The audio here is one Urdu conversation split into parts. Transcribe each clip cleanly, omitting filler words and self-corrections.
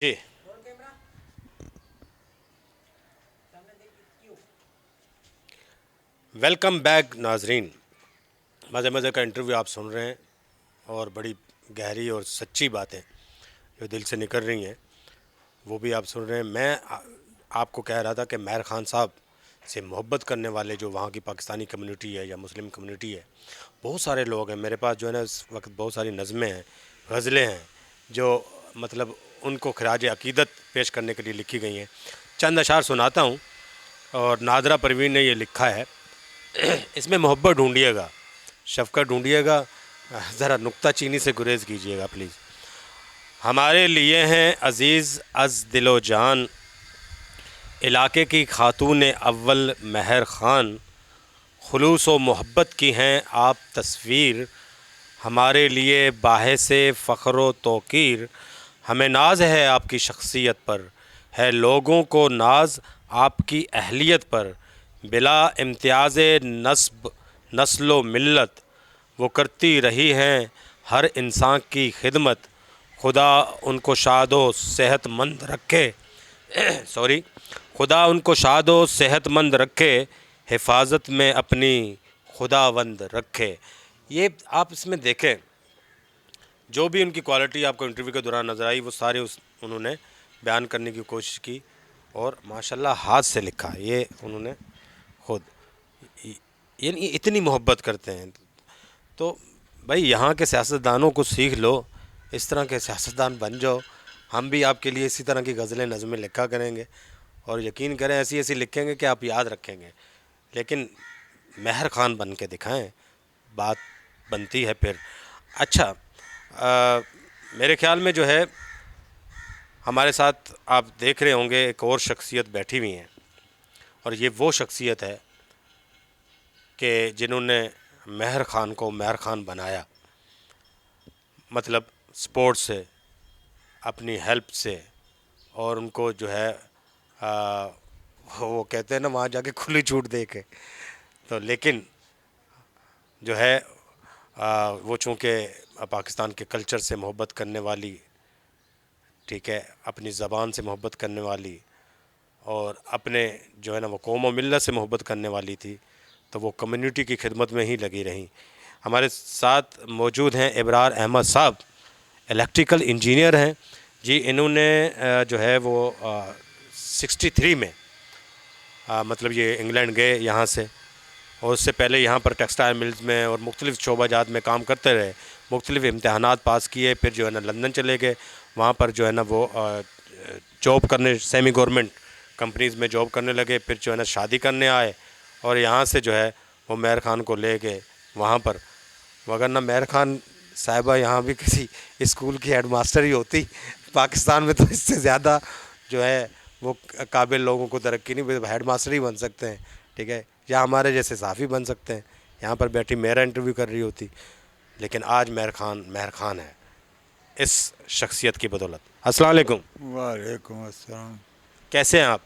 جی ویلکم بیک ناظرین. مزے مزے کا انٹرویو آپ سن رہے ہیں اور بڑی گہری اور سچی باتیں جو دل سے نکل رہی ہیں وہ بھی آپ سن رہے ہیں. میں آپ کو کہہ رہا تھا کہ مہر خان صاحب سے محبت کرنے والے جو وہاں کی پاکستانی کمیونٹی ہے یا مسلم کمیونٹی ہے، بہت سارے لوگ ہیں. میرے پاس جو ہے نا اس وقت بہت ساری نظمیں ہیں، غزلیں ہیں جو مطلب ان کو خراج عقیدت پیش کرنے کے لیے لکھی گئی ہیں. چند اشعار سناتا ہوں. اور نادرہ پروین نے یہ لکھا ہے. اس میں محبت ڈھونڈیے گا، شفقت ڈھونڈیے گا، ذرا نکتہ چینی سے گریز کیجیے گا پلیز. ہمارے لیے ہیں عزیز از دل و جان، علاقے کی خاتون اول مہر خان. خلوص و محبت کی ہیں آپ تصویر، ہمارے لیے باعث فخر و توقیر. ہمیں ناز ہے آپ کی شخصیت پر، ہے لوگوں کو ناز آپ کی اہلیت پر. بلا امتیاز نسل و ملت وہ کرتی رہی ہیں ہر انسان کی خدمت. خدا ان کو شاد و صحت مند رکھے خدا ان کو شاد و صحت مند رکھے، حفاظت میں اپنی خداوند رکھے. یہ آپ اس میں دیکھیں جو بھی ان کی کوالٹی آپ کو انٹرویو کے دوران نظر آئی وہ سارے انہوں نے بیان کرنے کی کوشش کی. اور ماشاءاللہ ہاتھ سے لکھا یہ انہوں نے خود، یعنی اتنی محبت کرتے ہیں. تو بھائی یہاں کے سیاستدانوں کو سیکھ لو، اس طرح کے سیاستدان بن جاؤ. ہم بھی آپ کے لیے اسی طرح کی غزلیں نظمیں لکھا کریں گے اور یقین کریں ایسی ایسی لکھیں گے کہ آپ یاد رکھیں گے. لیکن مہر خان بن کے دکھائیں، بات بنتی ہے پھر. اچھا میرے خیال میں جو ہے ہمارے ساتھ آپ دیکھ رہے ہوں گے ایک اور شخصیت بیٹھی ہوئی ہیں، اور یہ وہ شخصیت ہے کہ جنہوں نے مہر خان کو مہر خان بنایا. مطلب سپورٹ سے، اپنی ہیلپ سے، اور ان کو جو ہے وہ کہتے ہیں نا وہاں جا کے کھلی چھوٹ دے کے. تو لیکن جو ہے وہ چونکہ پاکستان کے کلچر سے محبت کرنے والی، ٹھیک ہے، اپنی زبان سے محبت کرنے والی، اور اپنے جو ہے نا وہ قوم و ملت سے محبت کرنے والی تھی، تو وہ کمیونٹی کی خدمت میں ہی لگی رہیں. ہمارے ساتھ موجود ہیں ابرار احمد صاحب، الیکٹریکل انجینئر ہیں جی. انہوں نے جو ہے وہ 63 میں مطلب یہ انگلینڈ گئے یہاں سے، اور اس سے پہلے یہاں پر ٹیکسٹائل ملز میں اور مختلف شعبہ جات میں کام کرتے رہے. مختلف امتحانات پاس کیے، پھر جو ہے نا لندن چلے گئے. وہاں پر جو ہے نا وہ جاب کرنے، سیمی گورنمنٹ کمپنیز میں جاب کرنے لگے. پھر جو ہے نا شادی کرنے آئے اور یہاں سے جو ہے وہ مہر خان کو لے گئے وہاں پر. وگرنہ مہر خان صاحبہ یہاں بھی کسی اسکول کی ہیڈ ماسٹر ہی ہوتی. پاکستان میں تو اس سے زیادہ جو ہے وہ قابل لوگوں کو ترقی نہیں، ہیڈ ماسٹر ہی بن سکتے ہیں، ٹھیک ہے، یا ہمارے جیسے صحافی بن سکتے ہیں. یہاں پر بیٹھی میرا انٹرویو کر رہی ہوتی. لیکن آج مہر خان ہے اس شخصیت کی بدولت. السلام علیکم. وعلیکم السلام. کیسے ہیں آپ؟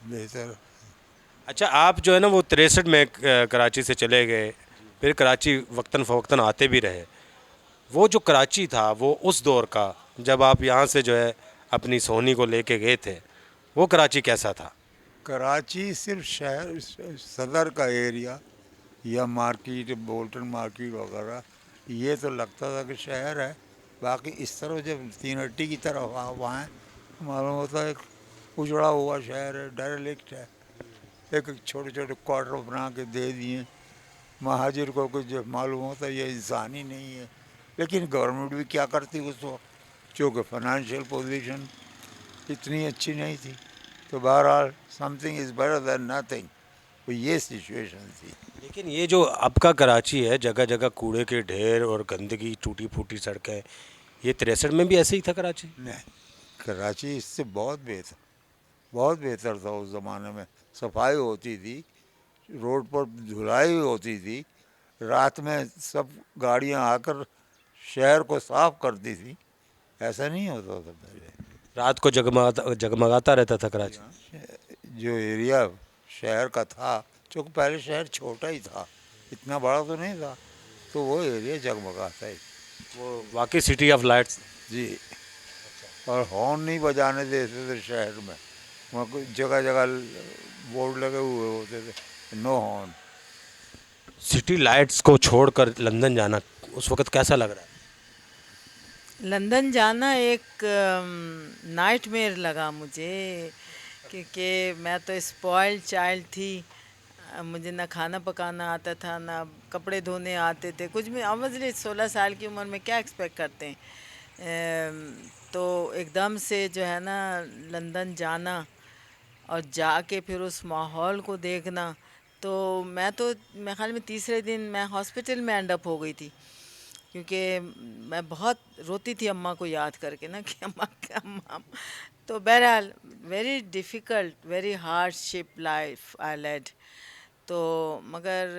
بہتر. اچھا آپ جو ہے نا وہ 63 میں کراچی سے چلے گئے، پھر کراچی وقتاً فوقتاً آتے بھی رہے. وہ جو کراچی تھا وہ اس دور کا، جب آپ یہاں سے جو ہے اپنی سونی کو لے کے گئے تھے، وہ کراچی کیسا تھا؟ کراچی صرف شہر صدر کا ایریا یا مارکیٹ، بولٹن مارکیٹ وغیرہ، یہ تو لگتا تھا کہ شہر ہے. باقی اس طرح جب تین ہٹی کی طرف وہاں معلوم ہوتا ہے ایک اجڑا ہوا شہر ہے، ڈائریکٹ ہے. ایک چھوٹے چھوٹے کوارٹر بنا کے دے دیے. مہاجر کو کچھ جو معلوم ہوتا ہے یہ انسان ہی نہیں ہے. لیکن گورنمنٹ بھی کیا کرتی اس وقت، چونکہ فائنینشیل پوزیشن اتنی اچھی نہیں تھی. تو بہرحال some thing is better than nothing, تو یہ سچویشن تھی. لیکن یہ جو اب کا کراچی ہے، جگہ جگہ کوڑے کے ڈھیر اور گندگی، ٹوٹی پھوٹی سڑکیں، یہ 63 میں بھی ایسے ہی تھا کراچی؟ نہیں، کراچی اس سے بہت بہتر تھا. اس زمانے میں صفائی ہوتی تھی، روڈ پر دھلائی ہوتی تھی، رات میں سب گاڑیاں آ کر شہر کو صاف کرتی تھی. ایسا نہیں ہوتا تھا پہلے. رات کو جگمگاتا رہتا تھا کراچی. جو ایریا شہر کا تھا، چونکہ پہلے شہر چھوٹا ہی تھا، اتنا بڑا تو نہیں تھا، تو وہ ایریا جگمگاتا ہی. وہ واقعی سٹی آف لائٹس. جی. اور ہارن نہیں بجانے دیتے تھے شہر میں. وہاں کوئی جگہ جگہ بورڈ لگے ہوئے ہوتے تھے نو ہارن. سٹی لائٹس کو چھوڑ کر لندن جانا اس وقت کیسا لگ رہا ہے؟ لندن جانا ایک نائٹ میئر لگا مجھے، کیونکہ میں تو اسپوائل چائلڈ تھی. مجھے نہ کھانا پکانا آتا تھا، نہ کپڑے دھونے آتے تھے، کچھ بھی. آبویسلی 16 سال کی عمر میں کیا ایکسپیکٹ کرتے ہیں. تو ایک دم سے جو ہے نا لندن جانا اور جا کے پھر اس ماحول کو دیکھنا، تو میرے خیال میں تیسرے دن میں ہاسپٹل میں اینڈ اپ ہو گئی تھی، کیونکہ میں بہت روتی تھی اماں کو یاد کر کے نا کہ اماں. تو بہرحال very difficult, very hard ship life I lead. تو مگر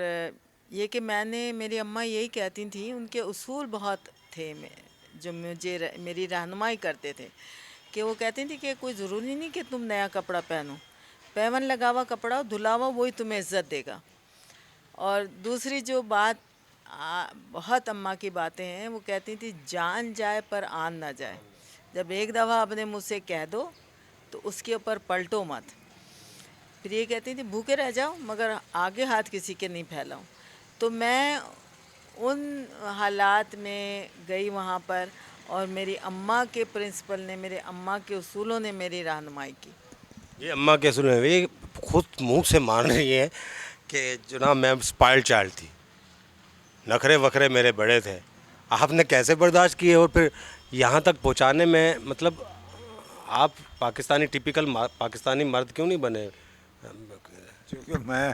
یہ کہ میری اماں یہی کہتی تھیں، ان کے اصول بہت تھے جو مجھے میری رہنمائی کرتے تھے، کہ وہ کہتی تھیں کہ کوئی ضروری نہیں کہ تم نیا کپڑا پہنو، پیون لگا ہوا کپڑا دھلا ہوا وہی تمہیں عزت دے گا. اور دوسری جو بات بہت اماں کی باتیں ہیں، وہ کہتی تھی جان جائے پر آن نہ جائے. جب ایک دفعہ اپنے منہ سے کہہ دو تو اس کے اوپر پلٹو مت. پھر یہ کہتی تھی بھوکے رہ جاؤ مگر آگے ہاتھ کسی کے نہیں پھیلاؤ. تو میں ان حالات میں گئی وہاں پر، اور میری اماں کے پرنسپل نے، میرے اماں کے اصولوں نے میری رہنمائی کی. یہ اماں کے سنے ہوئے خود منہ سے مان رہی ہیں کہ جناب میں اسپائل چائلڈ تھی، نخرے وکھرے میرے بڑے تھے. آپ نے کیسے برداشت کیے اور پھر یہاں تک پہنچانے میں مطلب آپ پاکستانی ٹیپیکل پاکستانی مرد کیوں نہیں بنے؟ کیونکہ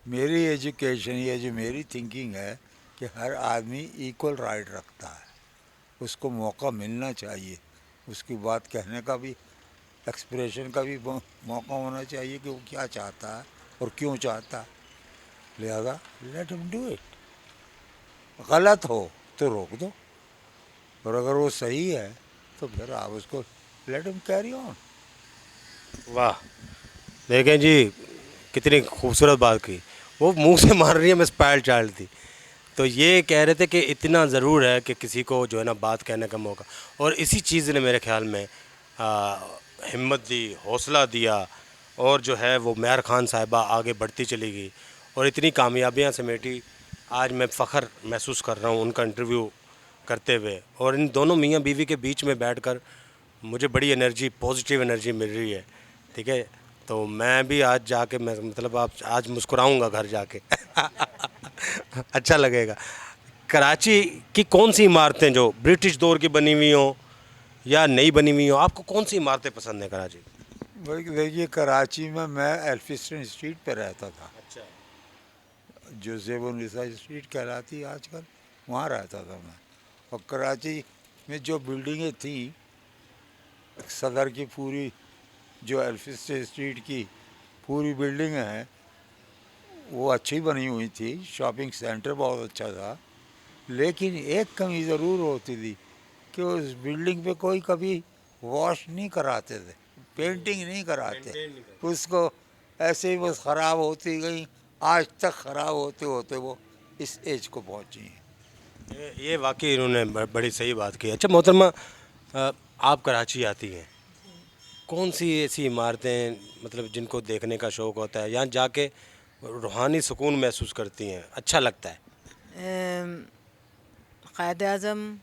میری ایجوکیشن، یہ جو میری تھنکنگ ہے کہ ہر آدمی ایکول رائٹ رکھتا ہے، اس کو موقع ملنا چاہیے، اس کی بات کہنے کا بھی، ایکسپریشن کا بھی موقع ہونا چاہیے کہ وہ کیا چاہتا ہے اور کیوں چاہتا ہے. لہذا لیٹ ہم ڈو اٹ. غلط ہو تو روک دو، اور اگر وہ صحیح ہے تو پھر آپ اس کو لیٹ ہم کیری آن. واہ، دیکھیں جی کتنی خوبصورت بات کی. وہ منہ سے مان رہی ہے میں اسپائل چائلڈ تھی. تو یہ کہہ رہے تھے کہ اتنا ضرور ہے کہ کسی کو جو ہے نا بات کہنے کا موقع، اور اسی چیز نے میرے خیال میں ہمت دی، حوصلہ دیا، اور جو ہے وہ مہر خان صاحبہ آگے بڑھتی چلی گئی اور اتنی کامیابیاں سمیٹی. آج میں فخر محسوس کر رہا ہوں ان کا انٹرویو کرتے ہوئے، اور ان دونوں میاں بیوی کے بیچ میں بیٹھ کر مجھے بڑی انرجی، پازیٹیو انرجی مل رہی ہے. ٹھیک ہے، تو میں بھی آج جا کے مطلب آج مسکراؤں گا گھر جا کے. اچھا لگے گا. کراچی کی کون سی عمارتیں جو برٹش دور کی بنی ہوئی ہوں یا نئی بنی ہوئی ہوں، آپ کو کون سی عمارتیں پسند ہیں کراچی؟ دیکھیے کراچی میں ایلفسٹن اسٹریٹ پہ رہتا تھا، اچھا. جو زیب النساء اسٹریٹ کہلاتی ہے آج کل، وہاں رہتا تھا میں. اور کراچی میں جو بلڈنگیں تھیں، صدر کی پوری جو ایلفسٹن اسٹریٹ کی پوری بلڈنگیں ہیں وہ اچھی بنی ہوئی تھی. شاپنگ سینٹر بہت اچھا تھا، لیکن ایک کمی ضرور ہوتی تھی کہ اس بلڈنگ پہ کوئی کبھی واش نہیں کراتے تھے، پینٹنگ نہیں کراتے. اس کو ایسے ہی بس خراب ہوتی گئی، آج تک خراب ہوتے ہوتے وہ اس ایج کو پہنچی ہیں. یہ واقعی انہوں نے بڑی صحیح بات کی. اچھا محترمہ، آپ کراچی آتی ہیں، کون سی ایسی عمارتیں مطلب جن کو دیکھنے کا شوق ہوتا ہے، یہاں جا کے روحانی سکون محسوس کرتی ہیں، اچھا لگتا ہے؟ قائد اعظم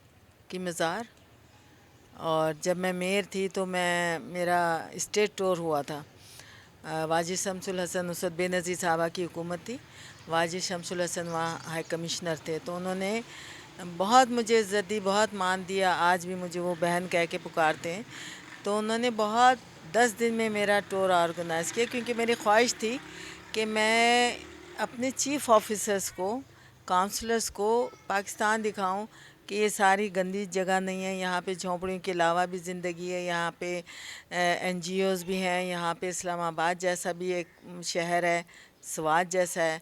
کی مزار، اور جب میں میئر تھی تو میرا اسٹیٹ ٹور ہوا تھا. واجد شمس الحسن نصرت بے نظیر صاحبہ کی حکومت تھی. واجد شمس الحسن وہاں ہائی کمشنر تھے، تو انہوں نے بہت مجھے عزت دی، بہت مان دیا. آج بھی مجھے وہ بہن کہہ کے پکارتے ہیں. تو انہوں نے بہت 10 دن میں میرا ٹور آرگنائز کیا، کیونکہ میری خواہش تھی کہ میں اپنے چیف آفیسرز کو، کاؤنسلرز کو پاکستان دکھاؤں کہ یہ ساری گندی جگہ نہیں ہے، یہاں پہ جھونپڑیوں کے علاوہ بھی زندگی ہے، یہاں پہ این جی اوز بھی ہیں، یہاں پہ اسلام آباد جیسا بھی ایک شہر ہے، سوات جیسا ہے.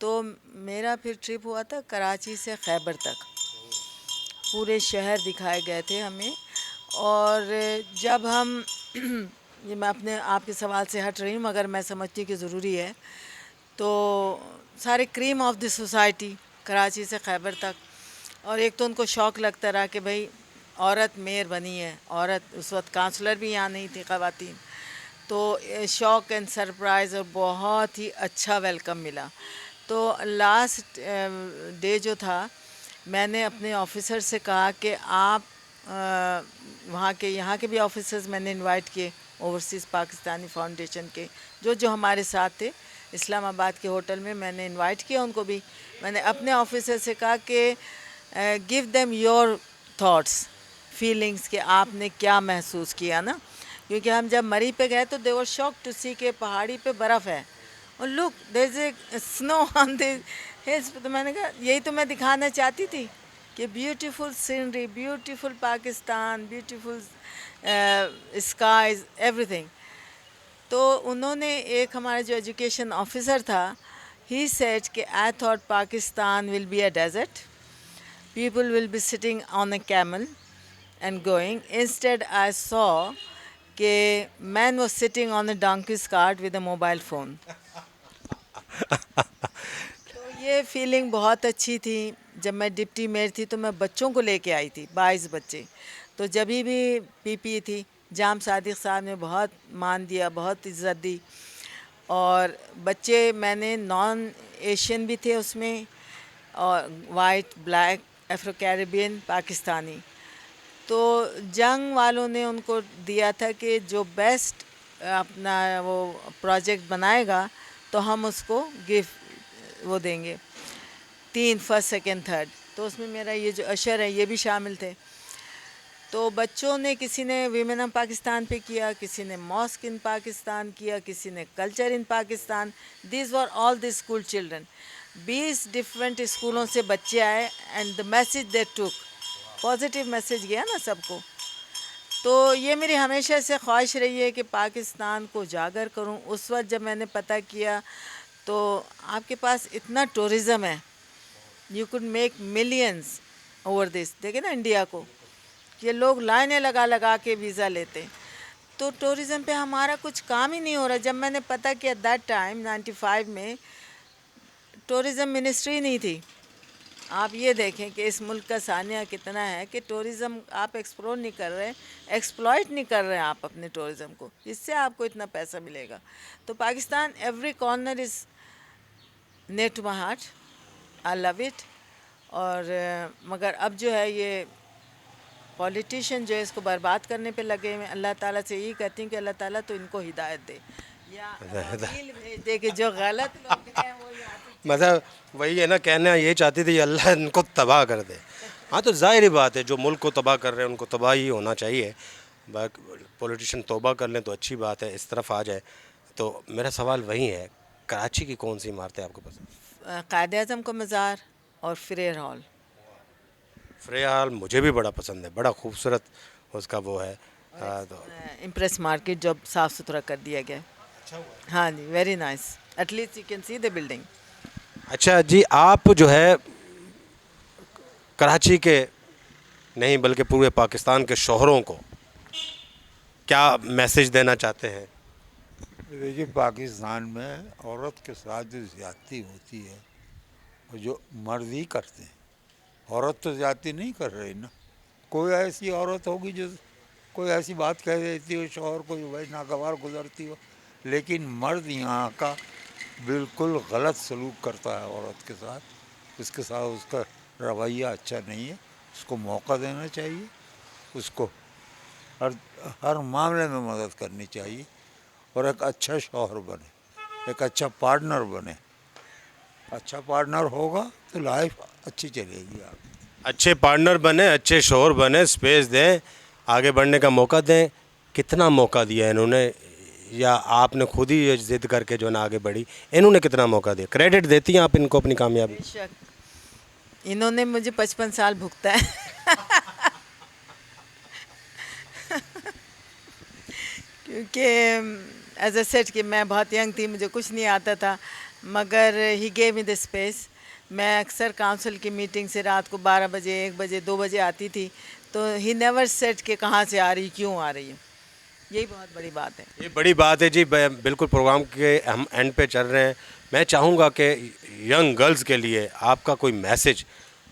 تو میرا پھر ٹرپ ہوا تھا کراچی سے خیبر تک، پورے شہر دکھائے گئے تھے ہمیں. اور جب ہم یہ میں اپنے آپ کے سوال سے ہٹ رہی ہوں مگر میں سمجھتی کہ ضروری ہے. تو سارے cream of the society Karachi سے خیبر تک، اور ایک تو ان کو شوق لگتا رہا کہ بھئی عورت میئر بنی ہے, عورت. اس وقت کانسلر بھی یہاں نہیں تھی خواتین. تو شوق اینڈ سرپرائز اور بہت ہی اچھا ویلکم ملا. تو لاسٹ ڈے جو تھا میں نے اپنے آفیسر سے کہا کہ آپ وہاں کے یہاں کے بھی آفیسرز میں نے انوائٹ کیے, اوورسیز پاکستانی فاؤنڈیشن کے جو ہمارے ساتھ تھے اسلام آباد کے ہوٹل میں نے انوائٹ کیا ان کو بھی. میں نے اپنے آفیسر سے کہا کہ give them your thoughts, feelings, کہ آپ نے کیا محسوس کیا نا, کیونکہ ہم جب مری پہ گئے تو دے ور شاک ٹو سی کہ پہاڑی پہ برف ہے اور لک دیر از اے اسنو آن دی ہلس. تو میں نے کہا یہی تو میں دکھانا چاہتی تھی کہ beautiful scenery, beautiful Pakistan, beautiful skies, every thing. تو انہوں نے ایک ہمارا جو ایجوکیشن آفیسر تھا, ہی سیڈ کہ I thought Pakistan will be a desert, people will be sitting on a camel and going. Instead I saw کہ man was sitting on a donkey's cart with a mobile phone. تو یہ فیلنگ بہت اچھی تھی. جب میں ڈپٹی میئر تھی تو میں بچوں کو لے کے آئی تھی, 22 بچے. تو جبھی بھی پی پی تھی, جام صادق صاحب نے بہت مان دیا, بہت عزت دی. اور بچے میں نے نان ایشین بھی تھے اس میں, اور وائٹ, بلیک, افرو کیریبین, پاکستانی. تو جنگ والوں نے ان کو دیا تھا کہ جو بیسٹ اپنا وہ پروجیکٹ بنائے گا تو ہم اس کو گفٹ وہ دیں گے, 3 فرسٹ سیکنڈ تھرڈ. تو اس میں میرا یہ جو اشر ہے یہ بھی شامل تھے. تو بچوں نے کسی نے ویمن آف پاکستان پہ کیا, کسی نے ماسک ان پاکستان کیا, کسی نے culture in Pakistan. These were all the school children. 20 different اسکولوں سے بچے آئے and the message they took, positive message گیا نا سب کو. تو یہ میری ہمیشہ سے خواہش رہی ہے کہ پاکستان کو اجاگر کروں. اس وقت جب میں نے پتہ کیا تو آپ کے پاس اتنا ٹورزم ہے, you could make millions over this. دیکھیں نا انڈیا کو, یہ لوگ لائنیں لگا کے ویزا لیتے, تو ٹورزم پہ ہمارا کچھ کام ہی نہیں ہو رہا. جب میں نے پتہ کیا دیٹ ٹائم 95 میں ٹورزم منسٹری نہیں تھی. آپ یہ دیکھیں کہ اس ملک کا سانیہ کتنا ہے کہ ٹورزم آپ ایکسپلور نہیں کر رہے, ایکسپلائٹ نہیں کر رہے آپ اپنے ٹورزم کو, اس سے آپ کو اتنا پیسہ ملے گا. تو Pakistan every corner is near to my heart, I love it. اور مگر اب جو ہے یہ پولیٹیشین جو ہے اس کو برباد کرنے پہ لگے ہوئے. اللہ تعالیٰ سے یہی کہتی ہوں کہ اللہ تعالیٰ تو ان کو ہدایت دے یا وکیل بھیج دے کہ جو غلط لوگ ہیں وہ یہاں پہ. مطلب وہی ہے نا, کہنا یہ چاہتی تھی اللہ ان کو تباہ کر دے. ہاں تو ظاہری بات ہے, جو ملک کو تباہ کر رہے ہیں ان کو تباہ ہی ہونا چاہیے. پولیٹیشین توبہ کر لیں تو اچھی بات ہے, اس طرف آ جائے. تو میرا سوال وہی ہے, کراچی کی کون سی عمارتیں آپ کو پسند؟ قائد اعظم کا مزار اور فریئر ہال. فریئر ہال مجھے بھی بڑا پسند ہے, بڑا خوبصورت اس کا وہ ہے. امپریس مارکیٹ جو صاف ستھرا کر دیا گیا. ہاں جی, very nice, at least you can see the building. اچھا جی, آپ جو ہے کراچی کے نہیں بلکہ پورے پاکستان کے شوہروں کو کیا میسج دینا چاہتے ہیں؟ دیکھیے پاکستان میں عورت کے ساتھ جو زیادتی ہوتی ہے وہ جو مرد ہی کرتے ہیں. عورت تو زیادتی نہیں کر رہی نا. کوئی ایسی عورت ہوگی جو کوئی ایسی بات کہہ دیتی ہو شوہر کو جو بھائی ناگوار گزرتی ہو, لیکن مرد یہاں کا بالکل غلط سلوک کرتا ہے عورت کے ساتھ. اس کے ساتھ اس کا رویہ اچھا نہیں ہے. اس کو موقع دینا چاہیے, اس کو ہر معاملے میں مدد کرنی چاہیے, اور ایک اچھا شوہر بنے, ایک اچھا پارٹنر بنے. اچھا پارٹنر ہوگا تو لائف اچھی چلے گی. آپ اچھے پارٹنر بنے, اچھے شوہر بنے, اسپیس دیں, آگے بڑھنے کا موقع دیں. کتنا موقع دیا انہوں نے, یا آپ نے خود ہی یہ ضد کر کے جو ہے نا آگے بڑھی؟ انہوں نے کتنا موقع دیا؟ کریڈٹ دیتی ہیں آپ ان کو اپنی کامیابی؟ بے شک انہوں نے مجھے 55 سال بھگتا ہے کیونکہ ایز اے سیٹ کہ میں بہت ینگ تھی, مجھے کچھ نہیں آتا تھا, مگر ہی گیو می دا اسپیس. میں اکثر کاؤنسل کی میٹنگ سے رات کو 12 بجے, 1 بجے, 2 بجے آتی تھی, تو ہی نیور سیٹ کہ کہاں سے آ رہی, کیوں آ رہی ہے. یہی بہت بڑی بات ہے. یہ بڑی بات ہے جی. بالکل پروگرام کے ہم اینڈ پہ چل رہے ہیں. میں چاہوں گا کہ ینگ گرلز کے لیے آپ کا کوئی میسج,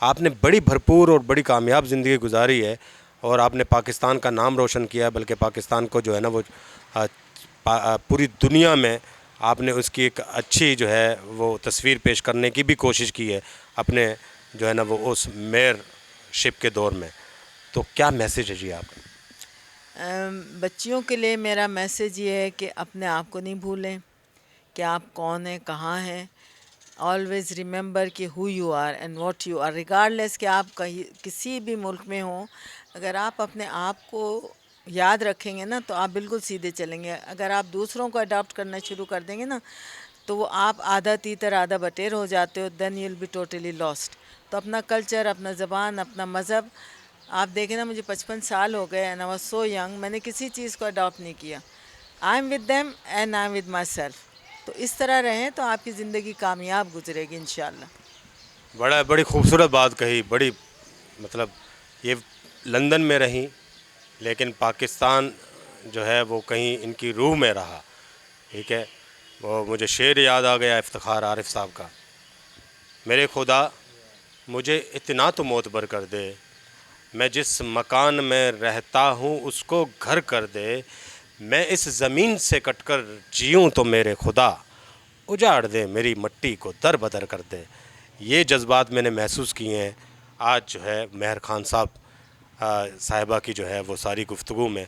آپ نے بڑی بھرپور اور بڑی کامیاب زندگی گزاری ہے, اور آپ نے پاکستان کا نام روشن کیا، بلکہ پاکستان کو جو ہے نا وہ پوری دنیا میں آپ نے اس کی ایک اچھی جو ہے وہ تصویر پیش کرنے کی بھی کوشش کی ہے اپنے جو ہے نا وہ اس میئر شپ کے دور میں. تو کیا میسیج ہے جی آپ کا؟ بچیوں کے لیے میرا میسیج یہ ہے کہ اپنے آپ کو نہیں بھولیں کہ آپ کون ہیں، کہاں ہیں. آلویز ریممبر کہ who you are and what you are, regardless کہ آپ کسی بھی ملک میں ہوں. اگر آپ اپنے آپ کو یاد رکھیں گے نا تو آپ بالکل سیدھے چلیں گے. اگر آپ دوسروں کو اڈاپٹ کرنا شروع کر دیں گے نا تو وہ آپ آدھا تیتر آدھا بٹیر ہو جاتے ہو، then you will be totally lost. تو اپنا کلچر، اپنا زبان، اپنا مذہب، آپ دیکھیں نا مجھے 55 سال ہو گئے and I was so young, میں نے کسی چیز کو اڈاپٹ نہیں کیا. I am with them and I am with my self. تو اس طرح رہیں تو آپ کی زندگی کامیاب گزرے گی انشاءاللہ. بڑی خوبصورت بات کہی. بڑی مطلب یہ لندن میں رہیں لیکن پاکستان جو ہے وہ کہیں ان کی روح میں رہا. ٹھیک ہے، وہ مجھے شعر یاد آ گیا افتخار عارف صاحب کا، میرے خدا مجھے اتنا تو معتبر کر دے، میں جس مکان میں رہتا ہوں اس کو گھر کر دے، میں اس زمین سے کٹ کر جیوں تو میرے خدا اجاڑ دے میری مٹی کو در بدر کر دے. یہ جذبات میں نے محسوس کیے ہیں آج جو ہے مہر خان صاحبہ کی جو ہے وہ ساری گفتگو میں.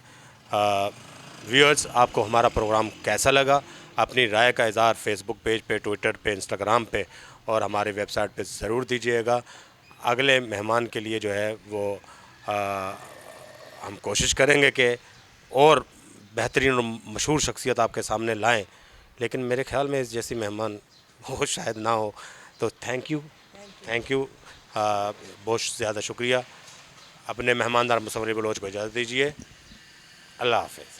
ویورز، آپ کو ہمارا پروگرام کیسا لگا؟ اپنی رائے کا اظہار فیس بک پیج پہ، ٹویٹر پہ، انسٹاگرام پہ اور ہمارے ویب سائٹ پہ ضرور دیجیے گا. اگلے مہمان کے لیے جو ہے وہ ہم کوشش کریں گے کہ اور بہترین اور مشہور شخصیت آپ کے سامنے لائیں، لیکن میرے خیال میں اس جیسی مہمان وہ شاید نہ ہو. تو تھینک یو بہت زیادہ شکریہ. اپنے مہماندار مصور بلوچ کو اجازت دیجیے. اللہ حافظ.